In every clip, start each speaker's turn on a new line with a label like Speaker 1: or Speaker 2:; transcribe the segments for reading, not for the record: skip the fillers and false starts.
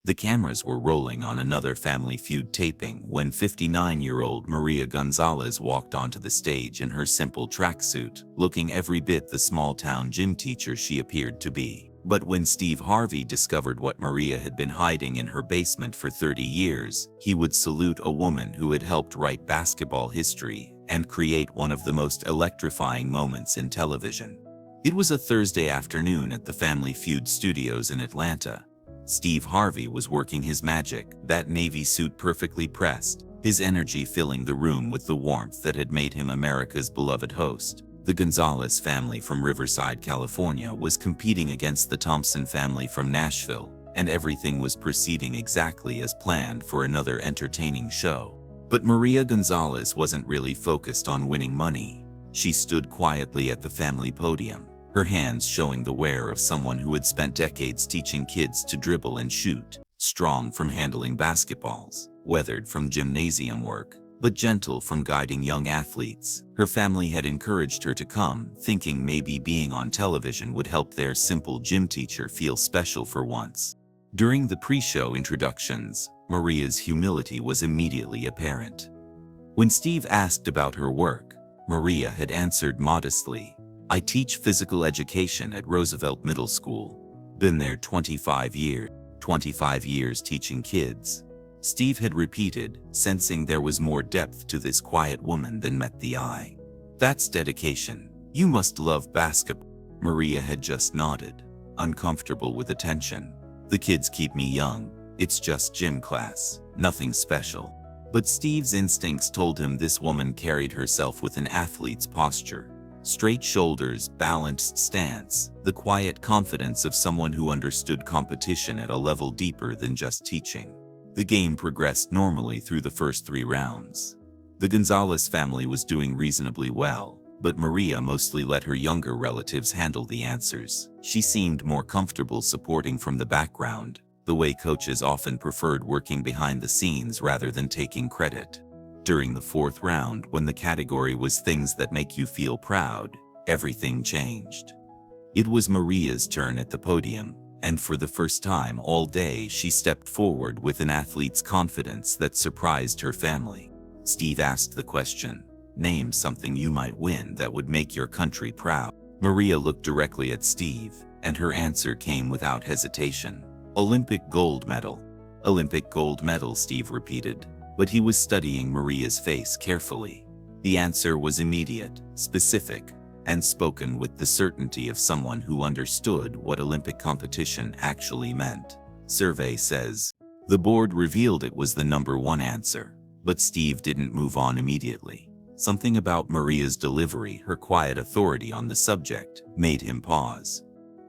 Speaker 1: The cameras were rolling on another Family Feud taping when 59-year-old Maria Gonzalez walked onto the stage in her simple tracksuit, looking every bit the small-town gym teacher she appeared to be. But when Steve Harvey discovered what Maria had been hiding in her basement for 30 years, he would salute a woman who had helped write basketball history and create one of the most electrifying moments in television. It was a Thursday afternoon at the Family Feud studios in Atlanta. Steve Harvey was working his magic, that navy suit perfectly pressed, his energy filling the room with the warmth that had made him America's beloved host. The Gonzalez family from Riverside, California was competing against the Thompson family from Nashville, and everything was proceeding exactly as planned for another entertaining show. But Maria Gonzalez wasn't really focused on winning money. She stood quietly at the family podium, her hands showing the wear of someone who had spent decades teaching kids to dribble and shoot, strong from handling basketballs, weathered from gymnasium work, but gentle from guiding young athletes. Her family had encouraged her to come, thinking maybe being on television would help their simple gym teacher feel special for once. During the pre-show introductions, Maria's humility was immediately apparent. When Steve asked about her work, Maria had answered modestly, "I teach physical education at Roosevelt Middle School. Been there 25 years teaching kids." Steve had repeated, sensing there was more depth to this quiet woman than met the eye. "That's dedication. You must love basketball." Maria had just nodded, uncomfortable with attention. "The kids keep me young. It's just gym class, nothing special." But Steve's instincts told him this woman carried herself with an athlete's posture. Straight shoulders, balanced stance, the quiet confidence of someone who understood competition at a level deeper than just teaching. The game progressed normally through the first 3 rounds. The Gonzalez family was doing reasonably well, but Maria mostly let her younger relatives handle the answers. She seemed more comfortable supporting from the background, the way coaches often preferred working behind the scenes rather than taking credit. During the 4th round, when the category was things that make you feel proud, everything changed. It was Maria's turn at the podium, and for the first time all day she stepped forward with an athlete's confidence that surprised her family. Steve asked the question, "Name something you might win that would make your country proud." Maria looked directly at Steve, and her answer came without hesitation. "Olympic gold medal." "Olympic gold medal," Steve repeated, but he was studying Maria's face carefully. The answer was immediate, specific, and spoken with the certainty of someone who understood what Olympic competition actually meant. Survey says. The board revealed it was the #1 answer, but Steve didn't move on immediately. Something about Maria's delivery, her quiet authority on the subject, made him pause.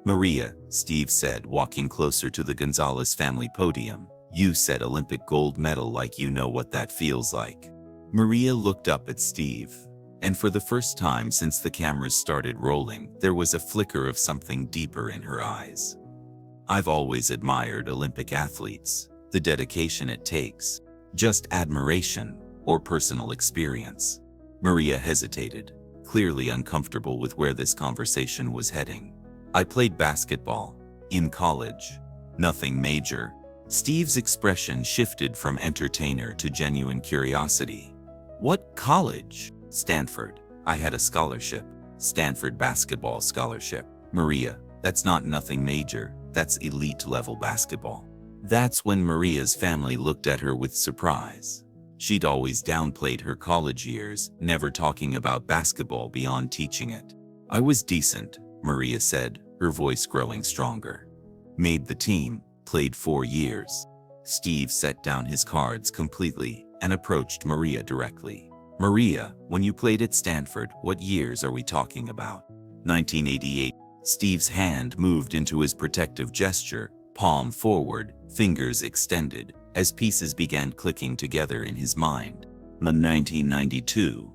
Speaker 1: "Maria," Steve said, walking closer to the Gonzalez family podium, "you said Olympic gold medal like you know what that feels like." Maria looked up at Steve, and for the first time since the cameras started rolling, there was a flicker of something deeper in her eyes. "I've always admired Olympic athletes, the dedication it takes. Just admiration or personal experience?" Maria hesitated, clearly uncomfortable with where this conversation was heading. "I played basketball in college. Nothing major." Steve's expression shifted from entertainer to genuine curiosity. "What college?" "Stanford. I had a scholarship. Stanford basketball scholarship." "Maria, that's not nothing major. That's elite level basketball." That's when Maria's family looked at her with surprise. She'd always downplayed her college years, never talking about basketball beyond teaching it. "I was decent," Maria said, her voice growing stronger. "Made the team, played 4 years." Steve set down his cards completely and approached Maria directly. "Maria, when you played at Stanford, what years are we talking about?" 1988. Steve's hand moved into his protective gesture, palm forward, fingers extended, as pieces began clicking together in his mind. 1992.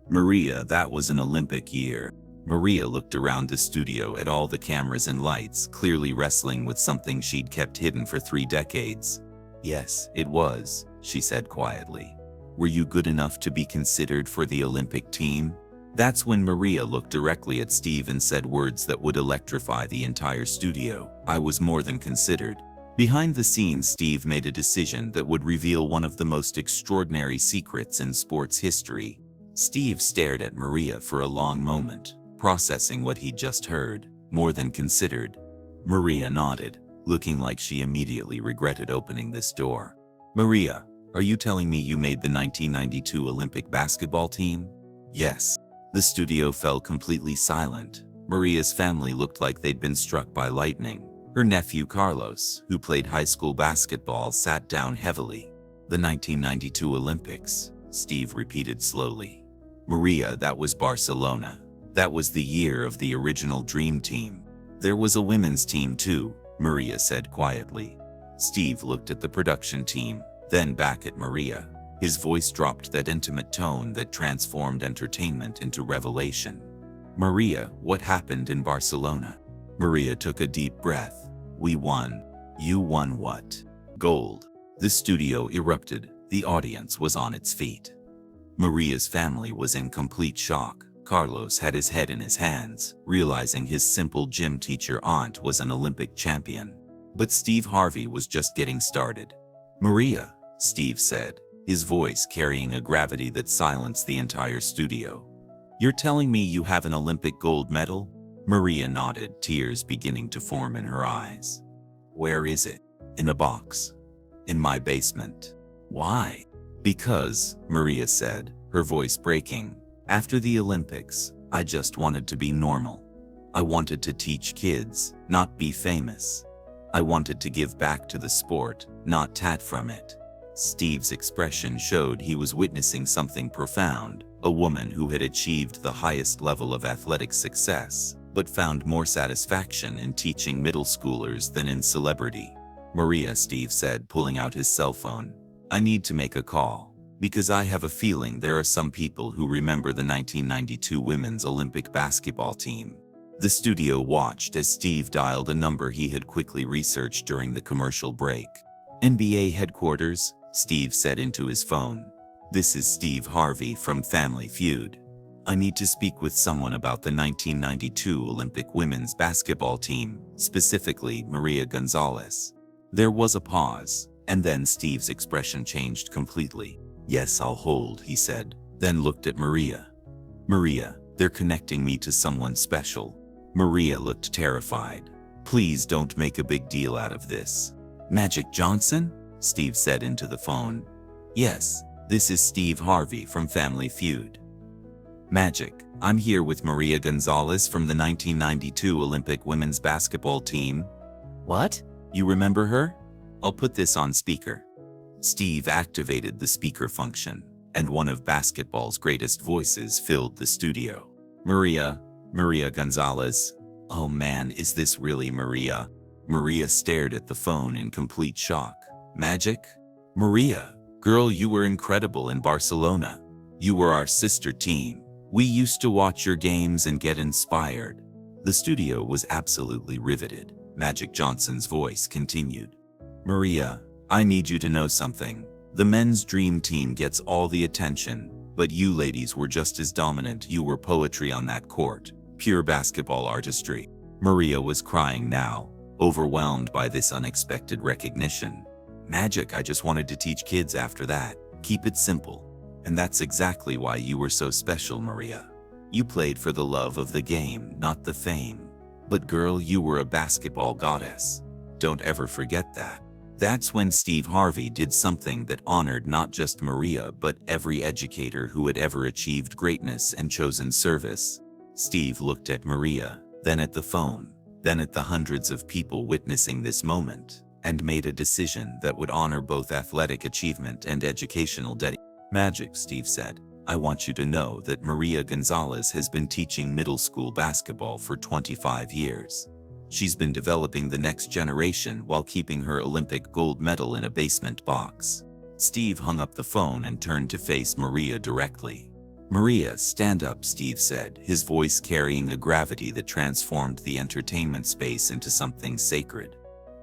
Speaker 1: "Maria, that was an Olympic year." Maria looked around the studio at all the cameras and lights, clearly wrestling with something she'd kept hidden for 3 decades. "Yes, it was," she said quietly. "Were you good enough to be considered for the Olympic team?" That's when Maria looked directly at Steve and said words that would electrify the entire studio. "I was more than considered. Behind the scenes, Steve made a decision that would reveal one of the most extraordinary secrets in sports history. Steve stared at Maria for a long moment, processing what he'd just heard, more than considered. Maria nodded, looking like she immediately regretted opening this door. Maria, are you telling me you made the 1992 Olympic basketball team? Yes. The studio fell completely silent. Maria's family looked like they'd been struck by lightning. Her nephew Carlos, who played high school basketball, sat down heavily. The 1992 Olympics, Steve repeated slowly. Maria, that was Barcelona. That was the year of the original Dream Team. There was a women's team too, Maria said quietly. Steve looked at the production team, then back at Maria. His voice dropped that intimate tone that transformed entertainment into revelation. Maria, what happened in Barcelona? Maria took a deep breath. We won. You won what? Gold. The studio erupted. The audience was on its feet. Maria's family was in complete shock. Carlos had his head in his hands, realizing his simple gym teacher aunt was an Olympic champion. But Steve Harvey was just getting started. Maria, Steve said, his voice carrying a gravity that silenced the entire studio. You're telling me you have an Olympic gold medal? Maria nodded, tears beginning to form in her eyes. Where is it? In a box. In my basement. Why? Because, Maria said, her voice breaking, after the Olympics, I just wanted to be normal. I wanted to teach kids, not be famous. I wanted to give back to the sport, not tat from it. Steve's expression showed he was witnessing something profound, a woman who had achieved the highest level of athletic success, but found more satisfaction in teaching middle schoolers than in celebrity. Maria, Steve said, pulling out his cell phone. I need to make a call, because I have a feeling there are some people who remember the 1992 women's Olympic basketball team. The studio watched as Steve dialed a number he had quickly researched during the commercial break. NBA headquarters, Steve said into his phone. This is Steve Harvey from Family Feud. I need to speak with someone about the 1992 Olympic women's basketball team, specifically Maria Gonzalez. There was a pause, and then Steve's expression changed completely. Yes, I'll hold, he said, then looked at Maria. Maria, they're connecting me to someone special. Maria looked terrified. Please don't make a big deal out of this. Magic Johnson? Steve said into the phone. Yes, this is Steve Harvey from Family Feud. Magic, I'm here with Maria Gonzalez from the 1992 Olympic women's basketball team.
Speaker 2: What?
Speaker 1: You remember her? I'll put this on speaker. Steve activated the speaker function, and one of basketball's greatest voices filled the studio. Maria Gonzalez. Oh man, is this really Maria? Maria stared at the phone in complete shock. Magic? Maria, girl, you were incredible in Barcelona. You were our sister team. We used to watch your games and get inspired. The studio was absolutely riveted. Magic Johnson's voice continued. Maria, I need you to know something. The men's dream team gets all the attention, but you ladies were just as dominant. You were poetry on that court, pure basketball artistry. Maria was crying now, overwhelmed by this unexpected recognition. Magic, I just wanted to teach kids after that. Keep it simple. And that's exactly why you were so special, Maria. You played for the love of the game, not the fame. But girl, you were a basketball goddess. Don't ever forget that. That's when Steve Harvey did something that honored not just Maria but every educator who had ever achieved greatness and chosen service. Steve looked at Maria, then at the phone, then at the hundreds of people witnessing this moment, and made a decision that would honor both athletic achievement and educational dedication. Magic, Steve said, I want you to know that Maria Gonzalez has been teaching middle school basketball for 25 years. She's been developing the next generation while keeping her Olympic gold medal in a basement box. Steve hung up the phone and turned to face Maria directly. Maria, stand up, Steve said, his voice carrying a gravity that transformed the entertainment space into something sacred.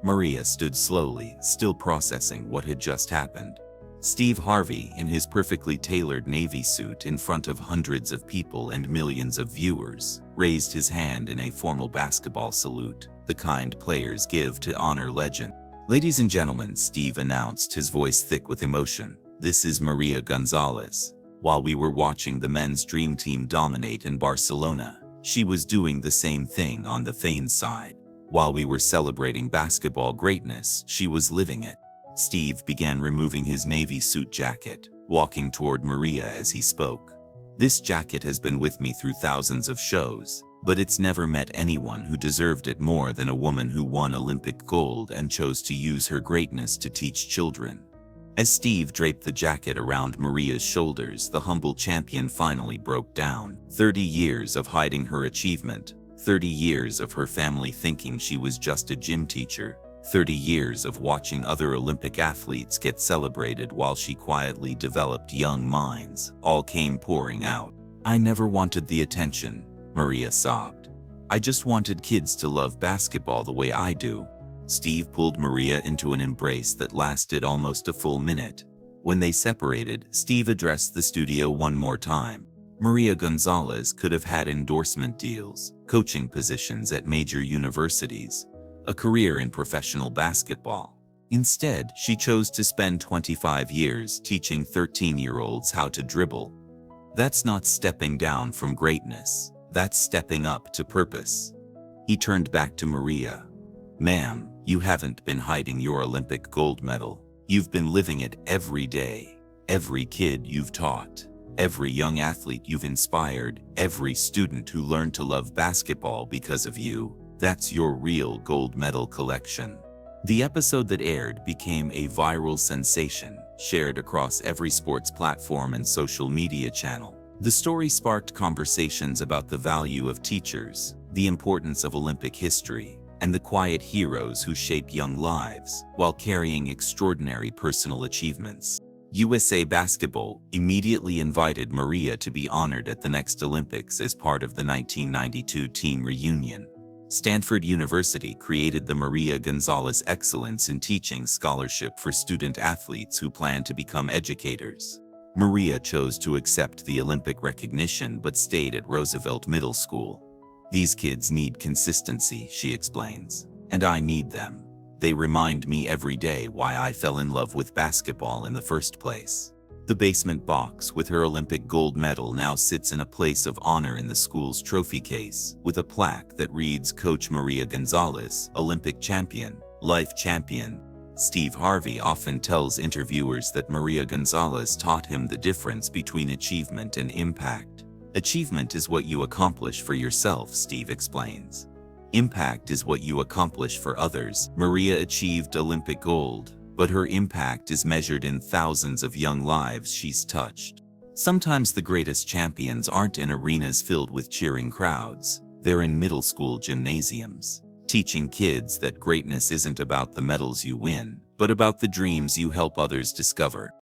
Speaker 1: Maria stood slowly, still processing what had just happened. Steve Harvey, in his perfectly tailored navy suit in front of hundreds of people and millions of viewers, raised his hand in a formal basketball salute, the kind players give to honor legend. "Ladies and gentlemen," Steve announced, his voice thick with emotion, "this is Maria Gonzalez." While we were watching the men's dream team dominate in Barcelona, she was doing the same thing on the feign side. While we were celebrating basketball greatness, she was living it. Steve began removing his navy suit jacket, walking toward Maria as he spoke. "This jacket has been with me through thousands of shows, but it's never met anyone who deserved it more than a woman who won Olympic gold and chose to use her greatness to teach children." As Steve draped the jacket around Maria's shoulders, the humble champion finally broke down. 30 years of hiding her achievement, 30 years of her family thinking she was just a gym teacher, 30 years of watching other Olympic athletes get celebrated while she quietly developed young minds, all came pouring out. "I never wanted the attention," Maria sobbed. "I just wanted kids to love basketball the way I do." Steve pulled Maria into an embrace that lasted almost a full minute. When they separated, Steve addressed the studio one more time. Maria Gonzalez could have had endorsement deals, coaching positions at major universities, a career in professional basketball. Instead, she chose to spend 25 years teaching 13-year-olds how to dribble. That's not stepping down from greatness. That's stepping up to purpose. He turned back to Maria. "Ma'am, you haven't been hiding your Olympic gold medal. You've been living it every day. Every kid you've taught, every young athlete you've inspired, every student who learned to love basketball because of you, that's your real gold medal collection." The episode that aired became a viral sensation, shared across every sports platform and social media channel. The story sparked conversations about the value of teachers, the importance of Olympic history, and the quiet heroes who shape young lives while carrying extraordinary personal achievements. USA Basketball immediately invited Maria to be honored at the next Olympics as part of the 1992 team reunion. Stanford University created the Maria Gonzalez Excellence in Teaching Scholarship for student athletes who plan to become educators. Maria chose to accept the Olympic recognition but stayed at Roosevelt Middle School. "These kids need consistency," she explains, "and I need them. They remind me every day why I fell in love with basketball in the first place." The basement box with her Olympic gold medal now sits in a place of honor in the school's trophy case, with a plaque that reads, "Coach Maria Gonzalez, Olympic champion, life champion." Steve Harvey often tells interviewers that Maria Gonzalez taught him the difference between achievement and impact. "Achievement is what you accomplish for yourself," Steve explains. "Impact is what you accomplish for others." Maria achieved Olympic gold, but her impact is measured in thousands of young lives she's touched. Sometimes the greatest champions aren't in arenas filled with cheering crowds. They're in middle school gymnasiums, teaching kids that greatness isn't about the medals you win, but about the dreams you help others discover.